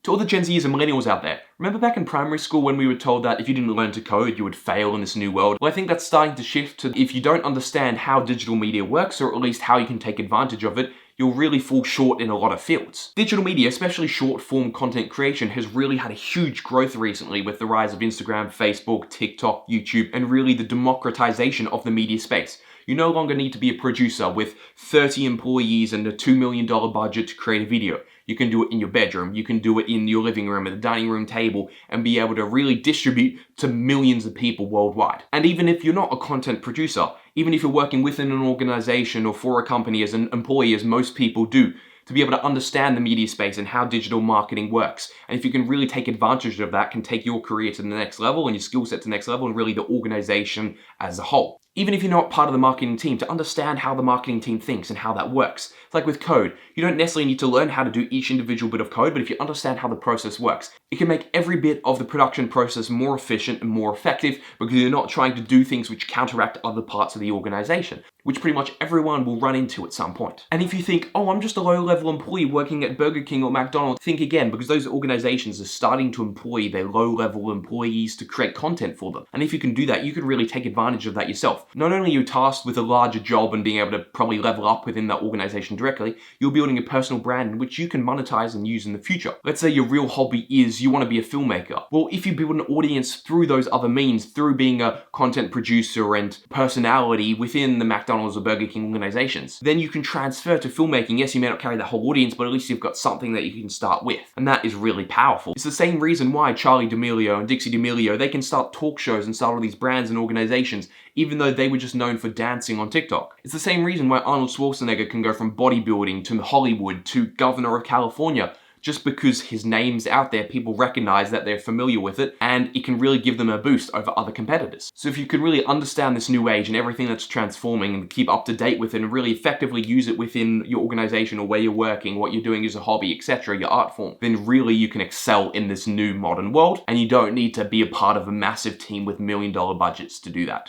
To all the Gen Zers and millennials out there, remember back in primary school when we were told that if you didn't learn to code, you would fail in this new world? Well, I think that's starting to shift to if you don't understand how digital media works, or at least how you can take advantage of it, you'll really fall short in a lot of fields. Digital media, especially short-form content creation, has really had a huge growth recently with the rise of Instagram, Facebook, TikTok, YouTube, and really the democratization of the media space. You no longer need to be a producer with 30 employees and a $2 million budget to create a video. You can do it in your bedroom, you can do it in your living room, at the dining room table, and be able to really distribute to millions of people worldwide. And even if you're not a content producer, even if you're working within an organization or for a company as an employee, as most people do, to be able to understand the media space and how digital marketing works. And if you can really take advantage of that, can take your career to the next level and your skill set to the next level, and really the organization as a whole. Even if you're not part of the marketing team, to understand how the marketing team thinks and how that works. It's like with code, you don't necessarily need to learn how to do each individual bit of code, but if you understand how the process works, it can make every bit of the production process more efficient and more effective, because you're not trying to do things which counteract other parts of the organization, which pretty much everyone will run into at some point. And if you think, oh, I'm just a low-level employee working at Burger King or McDonald's, think again, because those organizations are starting to employ their low-level employees to create content for them. And if you can do that, you can really take advantage of that yourself. Not only are you tasked with a larger job and being able to probably level up within that organization directly, you're building a personal brand in which you can monetize and use in the future. Let's say your real hobby is you want to be a filmmaker. Well, if you build an audience through those other means, through being a content producer and personality within the McDonald's or Burger King organizations, then you can transfer to filmmaking. Yes, you may not carry the whole audience, but at least you've got something that you can start with. And that is really powerful. It's the same reason why Charli D'Amelio and Dixie D'Amelio, they can start talk shows and start all these brands and organizations, even though they were just known for dancing on TikTok. It's the same reason why Arnold Schwarzenegger can go from bodybuilding to Hollywood to governor of California, just because his name's out there, people recognize that they're familiar with it, and it can really give them a boost over other competitors. So if you can really understand this new age and everything that's transforming and keep up to date with it and really effectively use it within your organization or where you're working, what you're doing as a hobby, etc., your art form, then really you can excel in this new modern world, and you don't need to be a part of a massive team with $1 million budgets to do that.